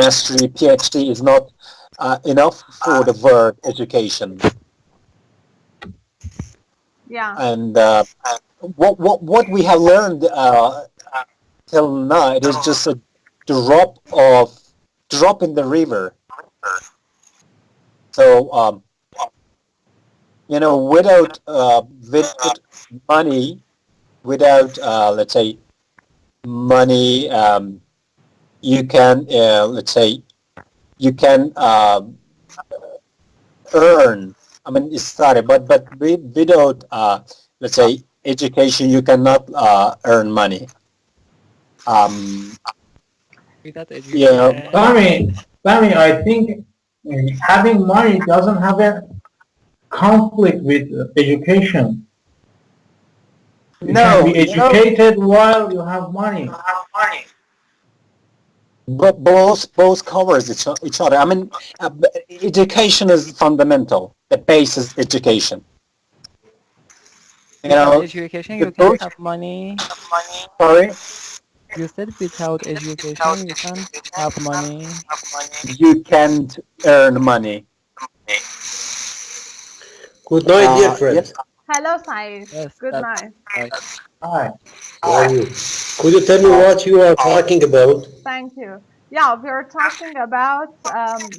mastery, PhD is not enough for the word education. Yeah. And what we have learned till now, it is just a drop in the river. So without money, without let's say money, you can you can earn. I mean, it's started, but without let's say education, you cannot earn money. Without education. Sami, I think having money doesn't have a conflict with education. You can be educated while you have money. But both covers each other. I mean, education is fundamental. The base is education. Without education, you can have money. Sorry? You said without education, you can't have money. You can't earn money. Good night, dear friend. Yes. Hello, Saeed. Yes, Good that's night. right. Hi. How are you? Could you tell me what you are talking about? Thank you. Yeah, we're talking about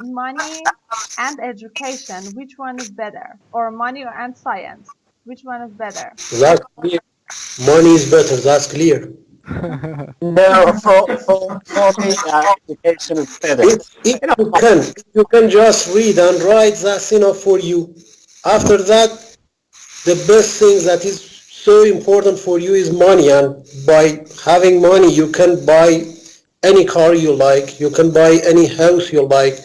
money and education. Which one is better? Or money and science? Which one is better? That's clear. Money is better, that's clear. No, for me, education is better. If you can just read and write, that's enough for you. After that, the best thing that is so important for you is money, and by having money you can buy any car you like, you can buy any house you like,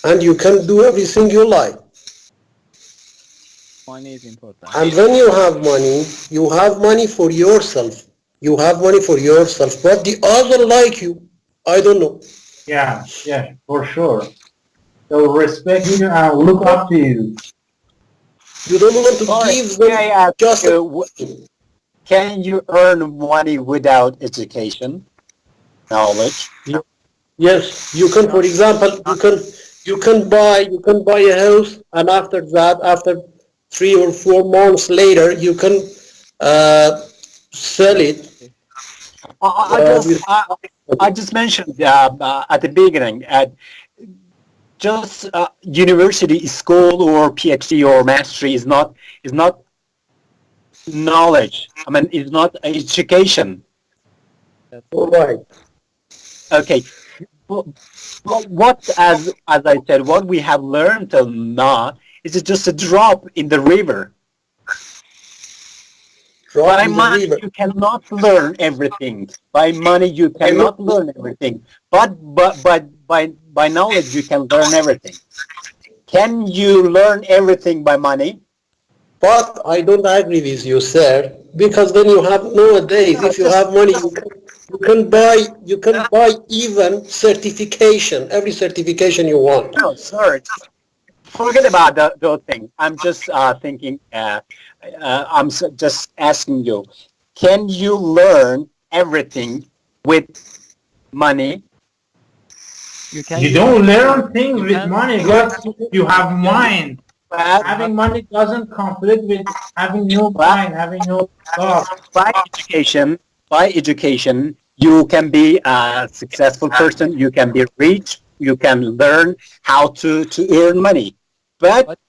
and you can do everything you like. Money is important. And when you have money for yourself. You have money for yourself, but the other like you, I don't know. Yeah, for sure. They'll respect you and look up to you. You don't want to give them just Can you earn money without education, knowledge? Yes, you can. For example, you can buy a house, and after that, after 3 or 4 months later, you can sell it. I just mentioned at the beginning, just university, school, or PhD or mastery is not knowledge. I mean, it's not education. All right. Okay. What as I said, what we have learned till now is just a drop in the river. By money, you cannot learn everything. By money, you cannot learn everything. But by knowledge, you can learn everything. Can you learn everything by money? But I don't agree with you, sir, because then you have nowadays, if you have money, you can buy even certification, every certification you want. No, sorry. Forget about those things. I'm just thinking. I'm just asking you. Can you learn everything with money? You don't learn things with money, but you have mind. Having money doesn't conflict with having no mind, having no thought. By education, you can be a successful person. You can be rich. You can learn how to earn money. But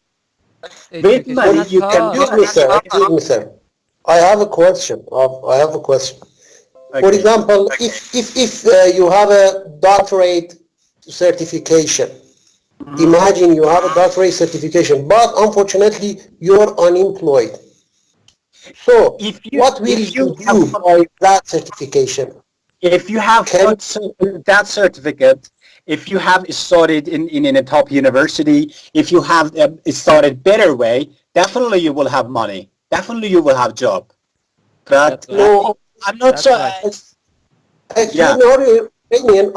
with money, you can do Excuse me, sir. I have a question. Okay. For example, if you have a doctorate certification, imagine you have a doctorate certification, but unfortunately you're unemployed. So what will you do by that certification? If you have that certificate, if you have studied in a top university, if you have studied better way, definitely you will have money. Definitely you will have job. But no, I'm not sure. Excuse me,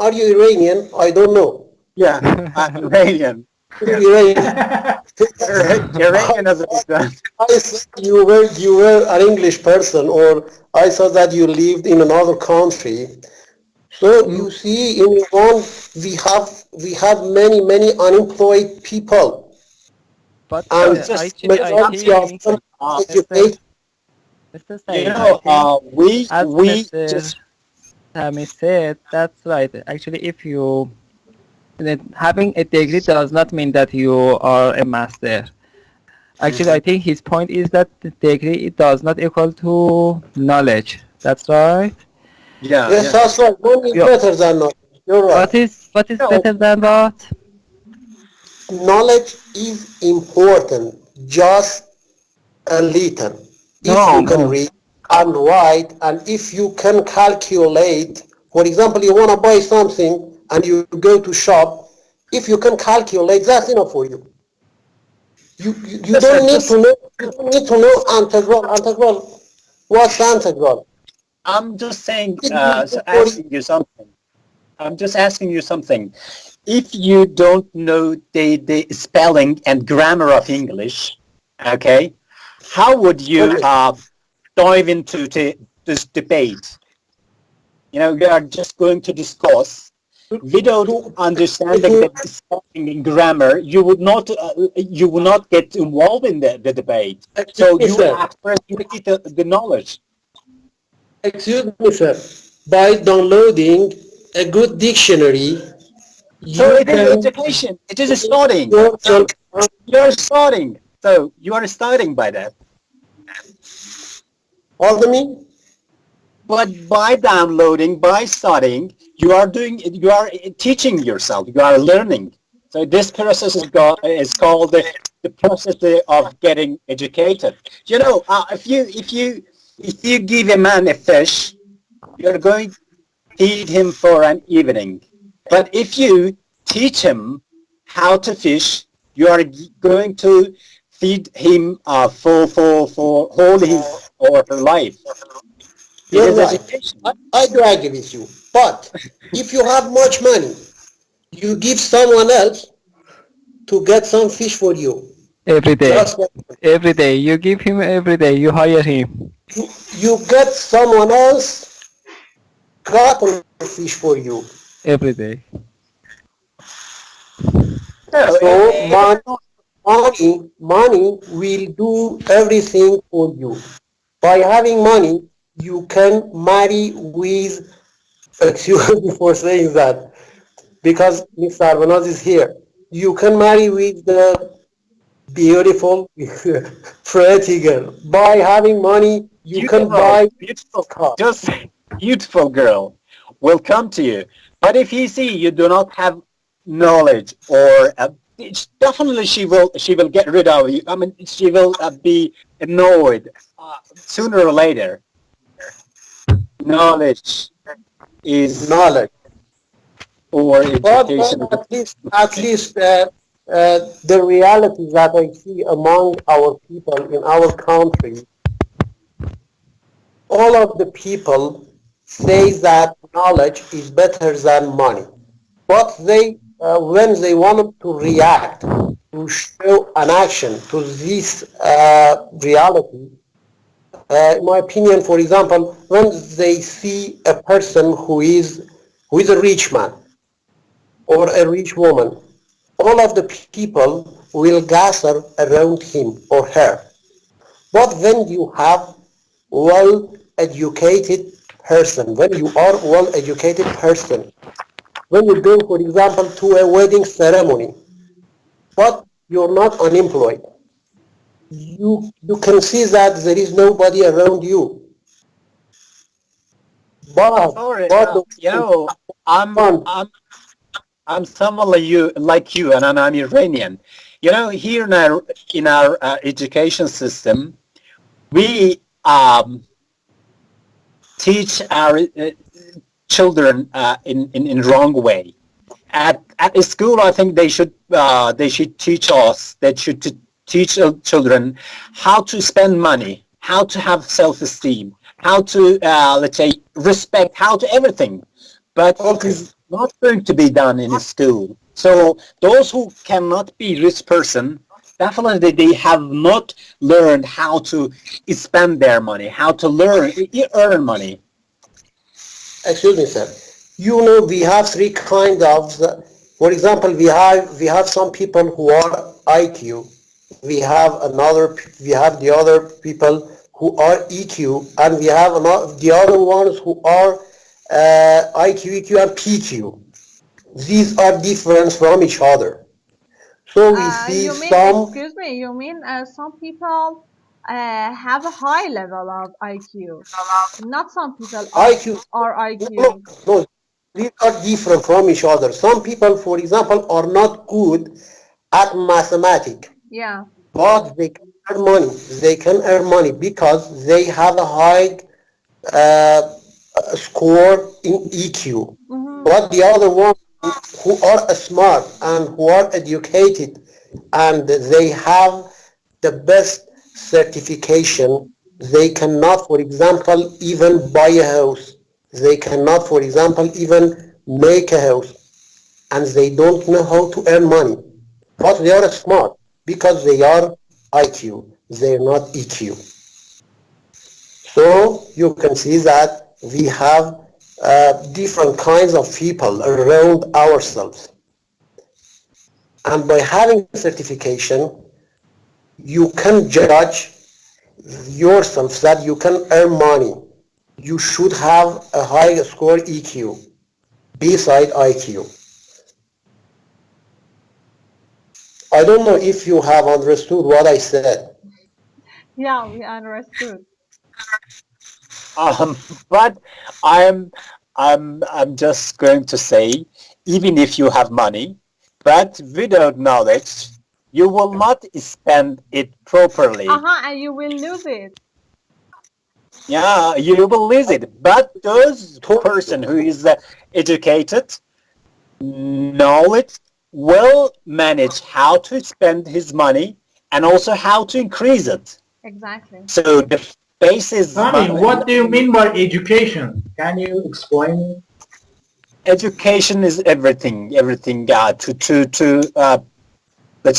are you Iranian? I don't know. Yeah, I'm Iranian. Iranian as a I thought you were an English person, or I thought that you lived in another country. So you see, in Iran, we have many unemployed people, But and actually, I majority of think, them Mr. educated. Mr. You Said, I know, think, as we Mr. just Sami said, that's right. Actually, if you that having a degree does not mean that you are a master. Actually, I think his point is that the degree it does not equal to knowledge. That's right. Yes, that's right. One is Yeah. better than knowledge. You're right. What is No. better than what? Knowledge is important, just a little. If No, you can no. read and write, and if you can calculate, for example, you want to buy something and you go to shop, if you can calculate, that's enough for you. You don't need to know. You don't need to know integral. Integral. What's integral? I'm just saying, It will so go for asking you something. I'm just asking you something. If you don't know the spelling and grammar of English, okay, how would you Okay. dive into this debate? You know, we are just going to discuss without understanding the spelling and grammar. You would not get involved in the debate. So Excuse you me, sir. express the knowledge. Excuse me, sir. By downloading a good dictionary, So you it is can education. It is starting. yourself. You're starting. So you are starting by that. Pardon me? But by downloading, by studying, you are teaching yourself. You are learning. So this process is called the process of getting educated. You know, if you give a man a fish, you're going to feed him for an evening. But if you teach him how to fish, you are going to feed him for whole his or her life. It You're is right. education. I do agree with you. But if you have much money, you give someone else to get some fish for you. Every day. Just like Every day. You give him every day. You hire him. you get someone else got a fish for you. Every day. No, So money will do everything for you. By having money, you can marry with, excuse me for saying that, because Mr. Arbanaz is here. You can marry with the beautiful, pretty girl. By having money, you can buy beautiful, car. just beautiful girl will come to you. But if you see you do not have knowledge, or definitely she will get rid of you. I mean, she will be annoyed sooner or later. Knowledge is Knowledge. or But education. at least the reality that I see among our people in our country, all of the people say that knowledge is better than money. But when they want to react, to show an action to this reality, in my opinion, for example, when they see a person who is a rich man or a rich woman, all of the people will gather around him or her. But when you have well-educated person, when you are well-educated person, when you go, for example, to a wedding ceremony, but you're not unemployed, you can see that there is nobody around you. Sorry, But the you know, I'm one, I'm I'm someone like you, and I'm Iranian. You know, here in our education system, we teach our children in wrong way. At school, I think they should teach us. They should teach children how to spend money, how to have self-esteem, how to let's say respect, how to everything. But it okay. is not going to be done in a school. So those who cannot be rich person, definitely they have not learned how to spend their money, how to earn money. Excuse me, sir. you know, we have three kinds of, for example, we have some people who are IQ. We have the other people who are EQ, and we have the other ones who are IQ, EQ, and PQ. These are different from each other. So we see excuse me, you mean some people have a high level of IQ, not some people are IQ. No, these are different from each other. Some people, for example, are not good at mathematics. Yeah. But they can earn money. They can earn money because they have a high score in EQ. Mm-hmm. But the other ones who are smart and who are educated and they have the best certification, they cannot, for example, even buy a house. They cannot, for example, even make a house. And they don't know how to earn money. But they are smart because they are IQ. They are not EQ. So you can see that we have different kinds of people around ourselves. And by having certification, you can judge yourself that you can earn money. You should have a high score EQ beside IQ. I don't know if you have understood what I said. Yeah, we understood. But I'm just going to say, even if you have money, but without knowledge, you will not spend it properly. And you will lose it. Yeah, you will lose it. But those person who is educated, knowledge, will manage how to spend his money and also how to increase it. Exactly. So the basis. What do you mean by education? Can you explain? Education is everything. Everything. Let's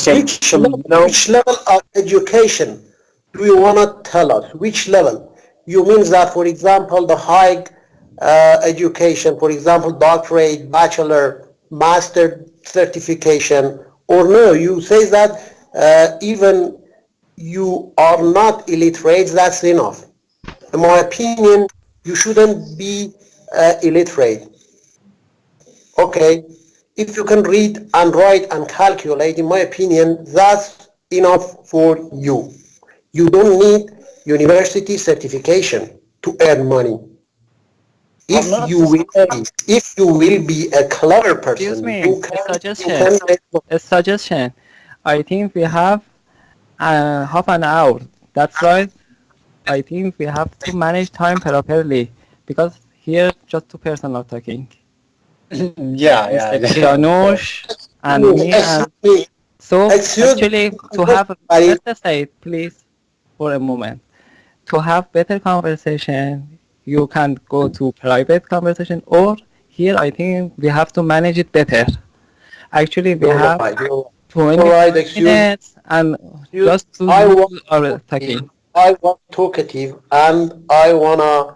say. Which level of education do you want to tell us? Which level? You mean that, for example, the high education, for example, doctorate, bachelor, master certification, or no? You say that even you are not illiterate, that's enough. In my opinion, you shouldn't be illiterate. Okay, if you can read and write and calculate, in my opinion, that's enough for you. You don't need university certification to earn money. If you will be a clever person, Excuse me, a suggestion. I think we have half an hour. That's right. I think we have to manage time properly because here just two persons are talking. Yeah. Janusz and me. So actually, to have let's say, please, for a moment, to have better conversation, you can go to private conversation, or here I think we have to manage it better. Actually, we have 20 minutes and just to are talking. I want talkative and I wanna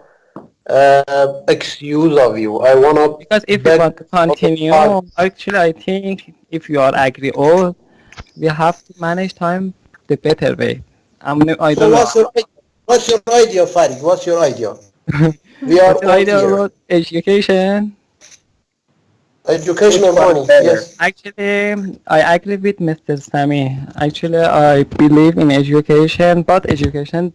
excuse of you. I wanna because if you want to continue, actually I think if you are agree or we have to manage time the better way. I don't know. What's your idea, Farid? What's your idea? We are all here. About education. Education or money, yes. Actually, I agree with Mr. Sami. Actually, I believe in education, but education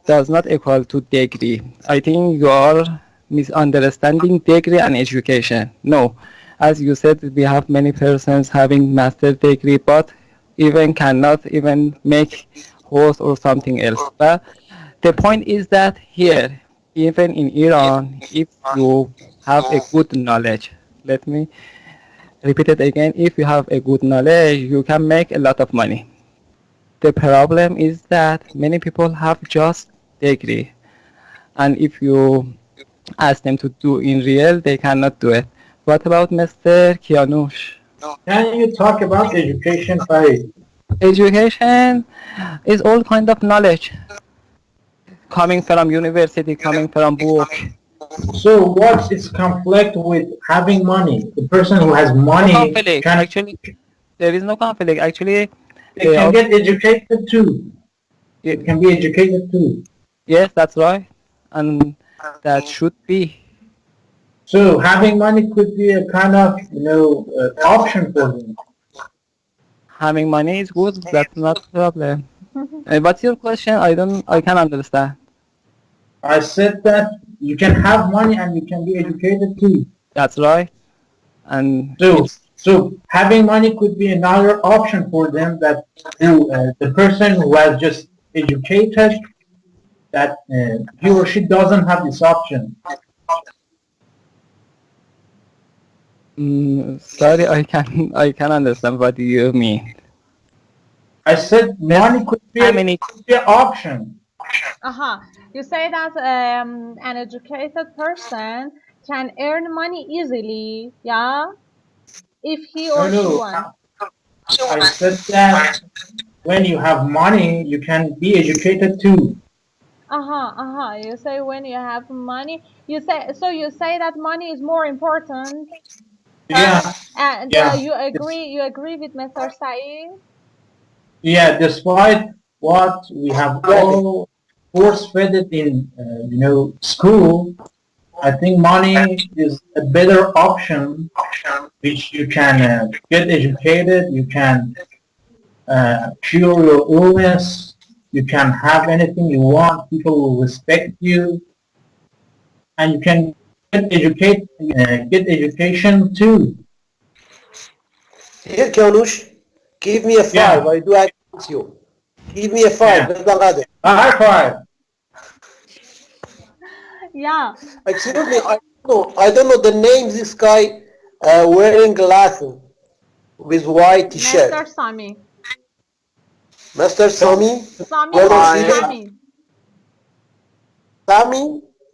does not equal to degree. I think you are misunderstanding degree and education. No, as you said, we have many persons having master degree, but even cannot even make host or something else. But the point is that here, even in Iran, if you have a good knowledge, let me repeat it again, if you have a good knowledge, you can make a lot of money. The problem is that many people have just degree, and if you ask them to do in real, they cannot do it. What about Mr. Kianush? Can you talk about education, Farid? Education is all kind of knowledge coming from university, coming from book. So what's its conflict with having money? The person who has money conflict. can, Actually, there is no conflict. Actually, they can get educated too. It can be educated too. Yes, that's right, and that should be. So having money could be a kind of, option for them. Having money is good. That's not a problem. What's your question? I can't understand. I said that you can have money and you can be educated too. That's right. And so having money could be another option for them, that the person who has just educated, that he or she doesn't have this option. Sorry, I can understand what you mean. I said money could be an option. You say that an educated person can earn money easily, yeah? If he or she wants. I said that when you have money, you can be educated too. You say when you have money, you say that money is more important. Yeah. And yeah. You agree with Mr. Saeed? Yeah, despite what we have all force-fed it in, school, I think money is a better option, which you can get educated, you can cure your illness, you can have anything you want, people will respect you, and you can get education too. Here, Kianush, give me a 5. Yeah. I do agree with you. Give me a 5. Yeah. High five. Yeah. Excuse me, I don't know the name. This guy wearing glasses with white t-shirt. Mr. Sami. Mr. Sami?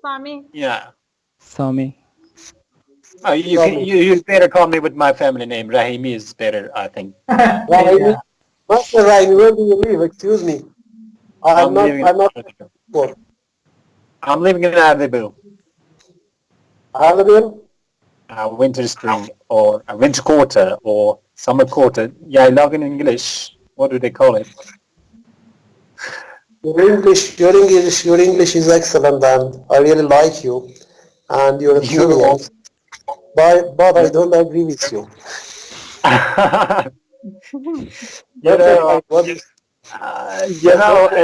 Sami? Yeah. Sami. Oh, you better call me with my family name. Rahimi is better, I think. Rahimi? Master Rahimi, where do you live? Excuse me. I'm not. I'm living in Arlebu. Arlebu? Winter spring or winter quarter or summer quarter. Yeah, I love in English. What do they call it? Your English is excellent, and I really like you and your opinions. But I don't agree with you.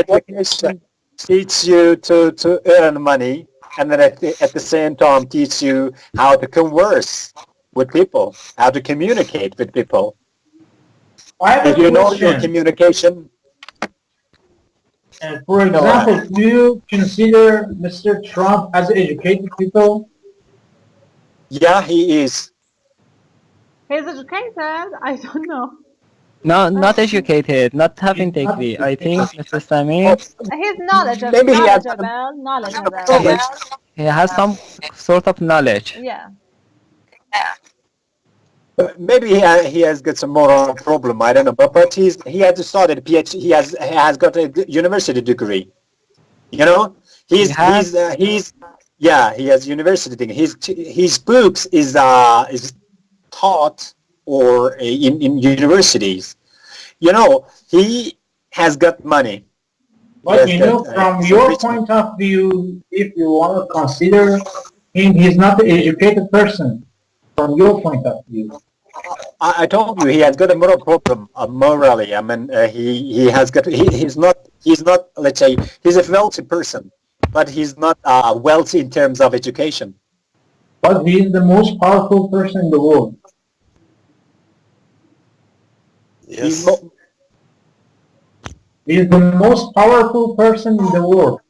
Education teaches you to earn money, and then at the same time teach you how to converse with people, how to communicate with people. If you know your communication. And for example, do you consider Mr. Trump as educated people? Yeah, he is. He's educated? I don't know. No, not educated, not having degree. I think Mr. Sami. He's knowledgeable. He has some sort of knowledge. Yeah. Maybe he has got some moral problem. I don't know, but he has started a PhD. He has got a university degree. You know, he has university degree. His books is taught or in universities. You know, he has got money. But from your point of view, if you want to consider him, he's not an educated person. From your point of view, I told you he has got a moral problem. Morally, I mean, he's not. Let's say he's a wealthy person, but he's not wealthy in terms of education. But he is the most powerful person in the world. Yes. He is the most powerful person in the world.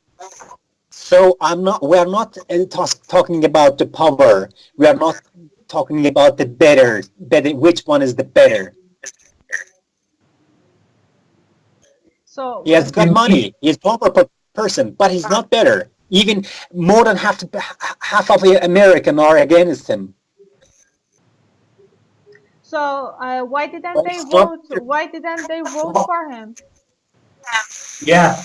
So we're not talking about the power. We are not talking about the better. Which one is the better? So he has got money. He's a proper person, but he's not better. Even more than half of the American are against him. So why didn't they vote? Why didn't they vote for him? Yeah,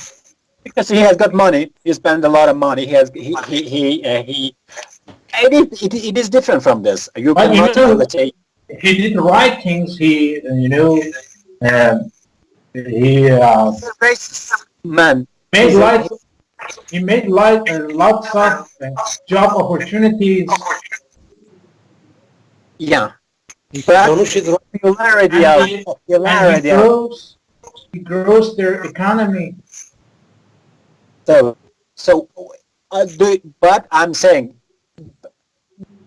because he has got money. He spent a lot of money. He It is different from this. You But cannot imitate. he did the right things. He, he Racist man. made He's a- life. He made life lots of job opportunities. Yeah. But Dhanush is right. popularity And of he, popularity and of he grows their economy. so but I'm saying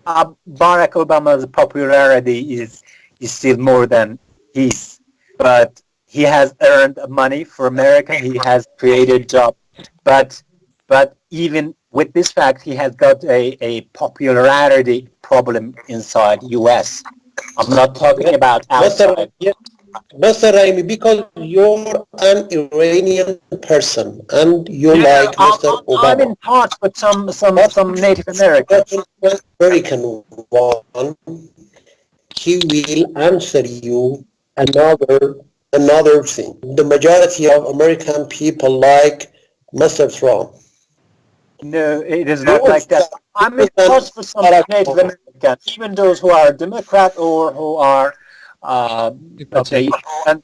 Barack Obama's popularity is still more than his, but he has earned money for America. He has created jobs, but even with this fact, he has got a popularity problem inside U.S. I'm not talking about outside. Mr. Raimi, because you're an Iranian person and you like Mr. I'm Obama. in touch with some Native Americans. When American one, he will answer you another thing. The majority of American people like Mr. Trump. No, it is not like that. I'm in touch with some Native Americans, even those who are Democrat or who are, let's say, What do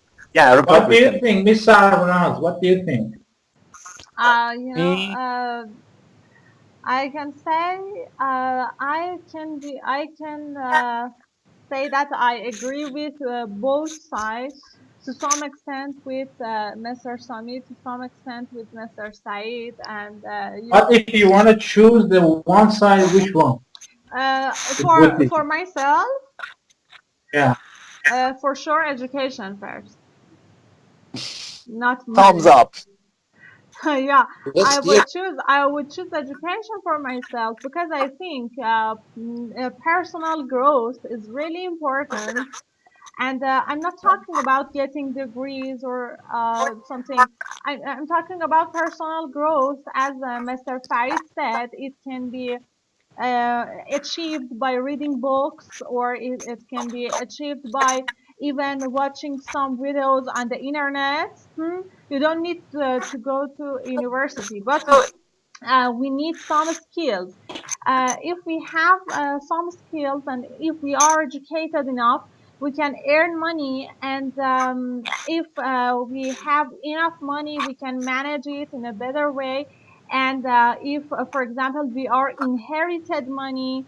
Republican. you think, Miss Sarvanaz? What do you think? I can say I can say that I agree with both sides to some extent with Mr. Sami, to some extent with Mr. Saeed, and But if you want to choose the one side, which one? for myself, Yeah. for sure, education first, not Thumbs money. up. Yeah, That's I would choose education for myself because I think personal growth is really important. And I'm not talking about getting degrees or something. I'm talking about personal growth. As Mr. Farid said, it can be achieved by reading books, or it can be achieved by even watching some videos on the internet. You don't need to go to university, but we need some skills. If we have some skills and if we are educated enough, we can earn money. And if we have enough money, we can manage it in a better way. And if, for example, we are inherited money,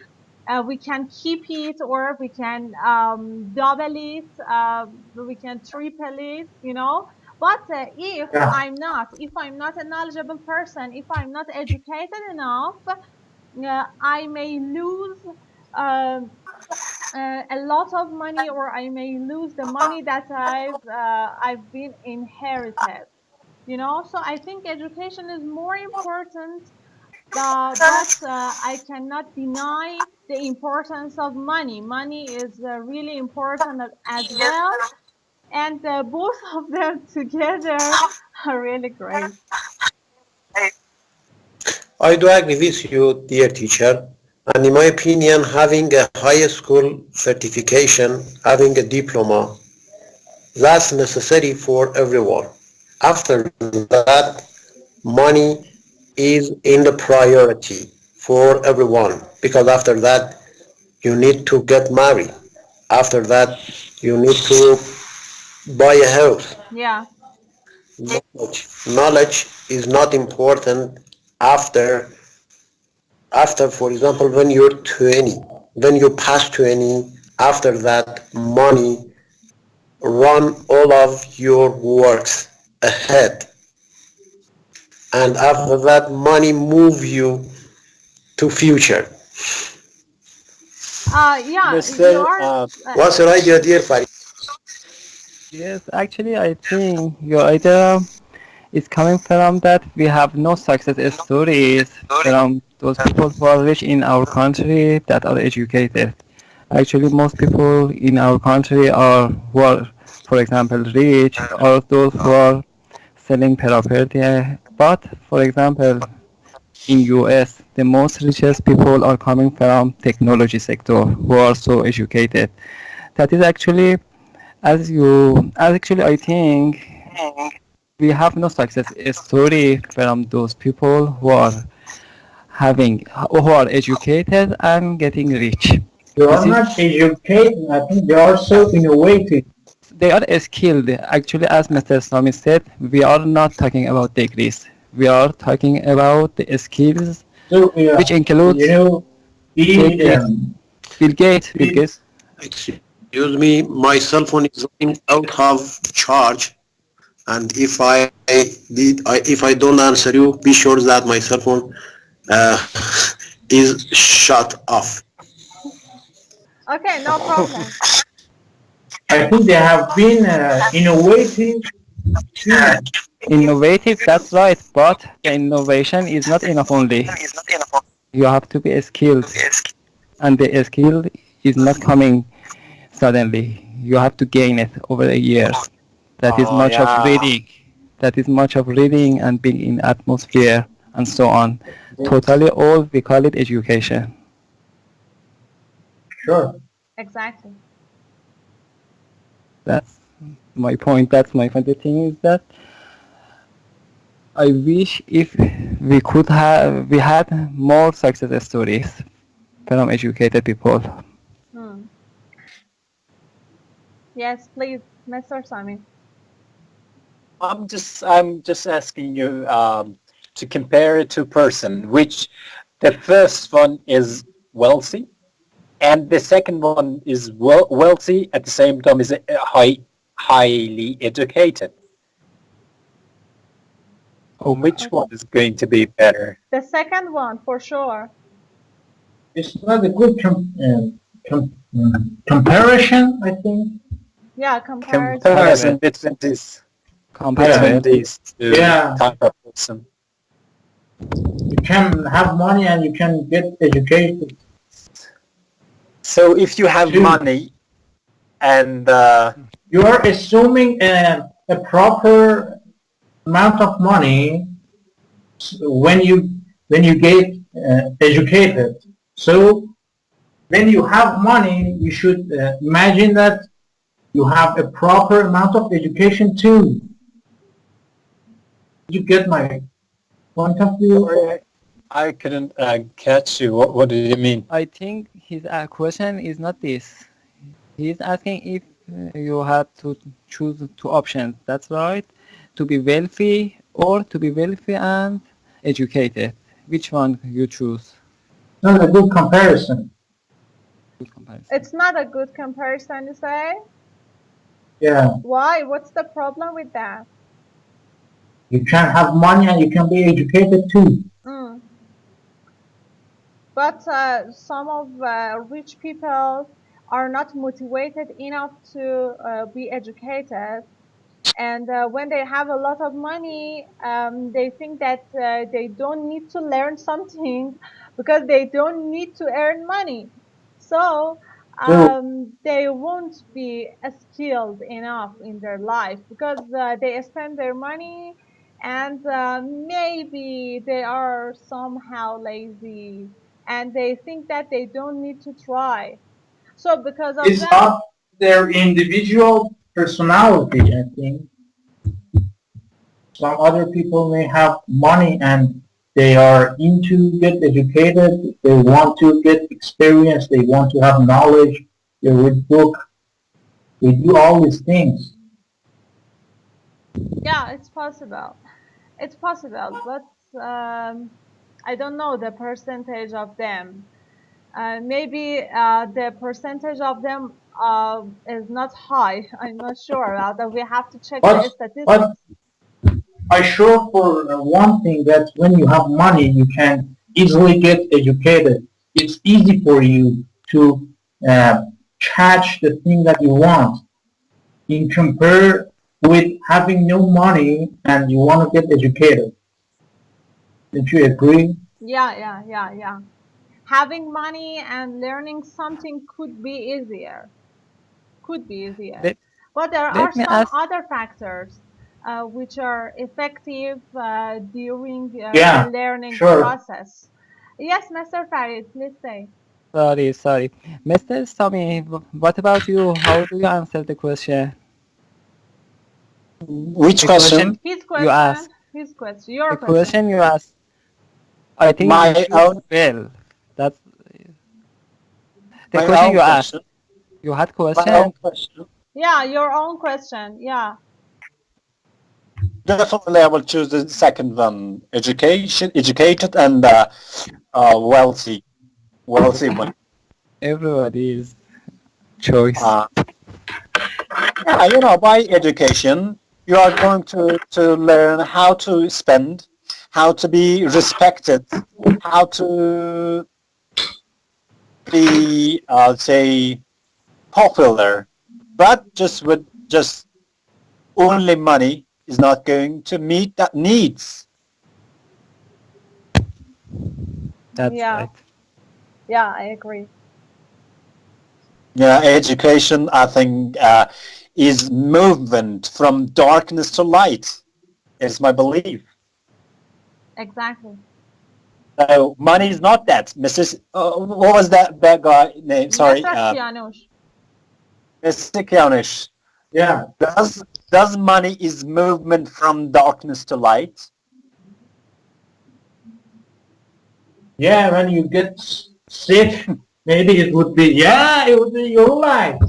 we can keep it, or we can double it, we can triple it, but if I'm not a knowledgeable person, if I'm not educated enough, I may lose um a lot of money, or I may lose the money that I've been inherited. So I think education is more important, but I cannot deny the importance of money. Money is really important as well, and both of them together are really great. I do agree with you, dear teacher. And in my opinion, having a high school certification, having a diploma, that's necessary for everyone. After that, money is in the priority for everyone, because after that, you need to get married. After that, you need to buy a house. Yeah. Knowledge is not important after for example, when you're 20, when you pass 20, after that, money run all of your works ahead. And after that, money move you to future. Yeah, Mr. What's your idea, dear Farid? Yes, actually, I think your idea is coming from that we have no success stories from those people who are rich in our country that are educated. Actually, most people in our country are who are, for example, rich, or those who are selling property. But, for example, in US, the most richest people are coming from technology sector who are so educated. That is actually, I think we have no success story from those people who are who are educated and getting rich. They are not educated. I think they are so innovative. They are skilled. Actually, as Mr. Sami said, we are not talking about degrees. We are talking about the skills, So, which includes Bill Gates. Excuse me, my cell phone is running out of charge, and if I don't answer you, be sure that my cell phone is shut off. Okay, no problem. I think they have been innovative. Innovative, that's right, but the innovation is not enough only. You have to be skilled, and the skill is not coming suddenly. You have to gain it over the years. That is much of reading. That is much of reading and being in atmosphere and so on. Totally all we call it education. Sure. Exactly. That's my point. The thing is that I wish if we had more success stories from educated people. Yes, please, Mr. Sami. I'm just asking you to compare it to a person, which the first one is wealthy, and the second one is wealthy at the same time is highly educated. Which one is going to be better? The second one, for sure. It's not a good comparison, I think. Yeah, comparison between these two type of person. You can have money and you can get educated. So if you have money and you are assuming a proper amount of money when you get educated. So when you have money, you should imagine that you have a proper amount of education too. You get my point of view? I couldn't catch you. What do you mean? I think his question is not this. He's asking if you had to choose two options. That's right. To be wealthy or to be wealthy and educated. Which one you choose? Not a good comparison. It's not a good comparison, you say? Yeah. Why? What's the problem with that? You can have money and you can be educated too. But some of rich people are not motivated enough to be educated. And when they have a lot of money, they think that they don't need to learn something because they don't need to earn money. So they won't be skilled enough in their life because they spend their money and maybe they are somehow lazy and they think that they don't need to try. So because of it's that, not their individual personality, I think. Some other people may have money and they are into get educated, they want to get experience, they want to have knowledge, they read book, they do all these things. yeah, it's possible. It's possible, but I don't know the percentage of them. Maybe the percentage of them is not high. I'm not sure. We have to check the statistics. But I sure for one thing that when you have money, you can easily get educated. It's easy for you to catch the thing that you want. In compare with having no money and you want to get educated. Don't you agree? Yeah. Having money and learning something could be easier. But there are some other factors which are effective during the learning process. Yes, Mr. Farid, please say. Sorry. Mr. Sami, what about you? How do you answer the question? Which question? His question. You asked. His question. Your question you asked. I think My you should own- well. That's the My question own you asked. question. You had My question? own question. Yeah, your own question. Yeah. Definitely, I will choose the second one. Educated, and wealthy one. Everybody's choice. Yeah, by education, you are going to learn how to spend, how to be respected, how to be, say, popular. But just only money is not going to meet that needs. That's Yeah. right. Yeah, I agree. Yeah, education, I think, is movement from darkness to light. Is my belief. Exactly. So money is not that. Mrs. What was that guy name? Sorry, Mr. Kianush. Mr. Kianish. Yeah. Does money is movement from darkness to light? Yeah, when you get sick, maybe it would be your life.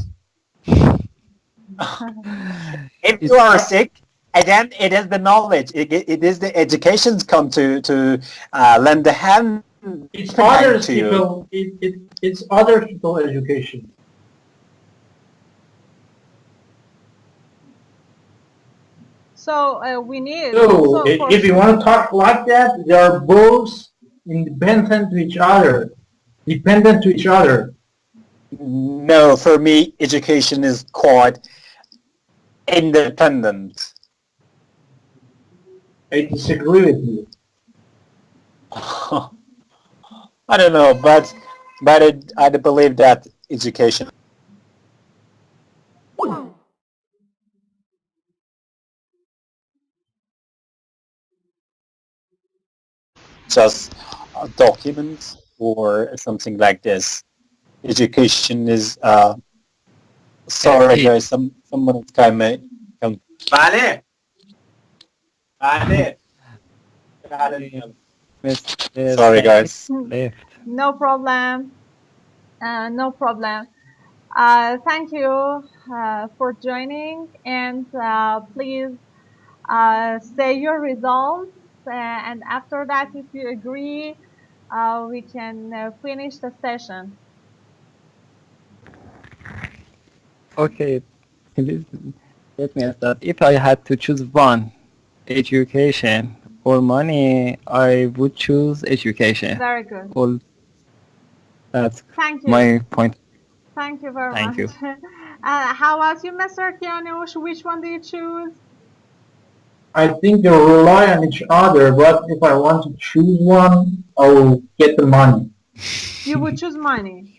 If you are sick, and then it is the knowledge. It is the educations come to lend a hand. It's hand other to you. people. It's other people education. So we need. So if you want to talk like that, they are both independent to each other, dependent to each other. No, for me, education is quite independent. I disagree with you. I don't know, but I believe that education just a document or something like this. Education is sorry guys, someone is coming. Vale. Sorry guys. Left. No problem. No problem. Thank you for joining, and please say your results. And after that, if you agree, we can finish the session. Okay, please let me start. If I had to choose one, education or money, I would choose education. Very good. Well, that's Thank you. my point. Thank you very Thank much. you. How about you, Mr. Kianush? Which one do you choose? I think they rely on each other, but if I want to choose one, I will get the money. You would choose money.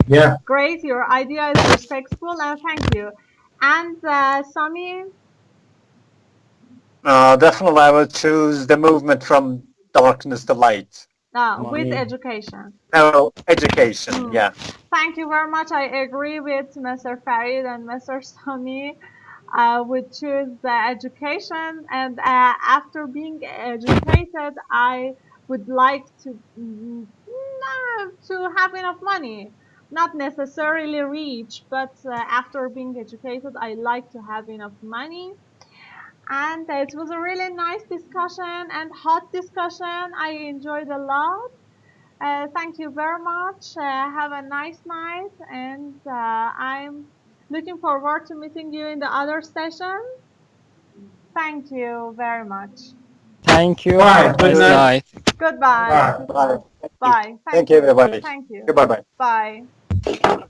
Yeah. Great, your idea is respectful, and thank you. And Sami? Definitely I will choose the movement from darkness to light. With Money. education. No, education, yeah. Thank you very much. I agree with Mr. Farid and Mr. Sami. Would choose the education, and after being educated, I would like to have enough money. Not necessarily rich, but after being educated, I like to have enough money. And it was a really nice discussion and hot discussion. I enjoyed a lot. Thank you very much. Have a nice night, and I'm looking forward to meeting you in the other session. Thank you very much. Thank you. Bye. Good Nice night. night. Goodbye. Bye. Goodbye. Bye. Thank you everybody. Thank you. Goodbye bye. Bye.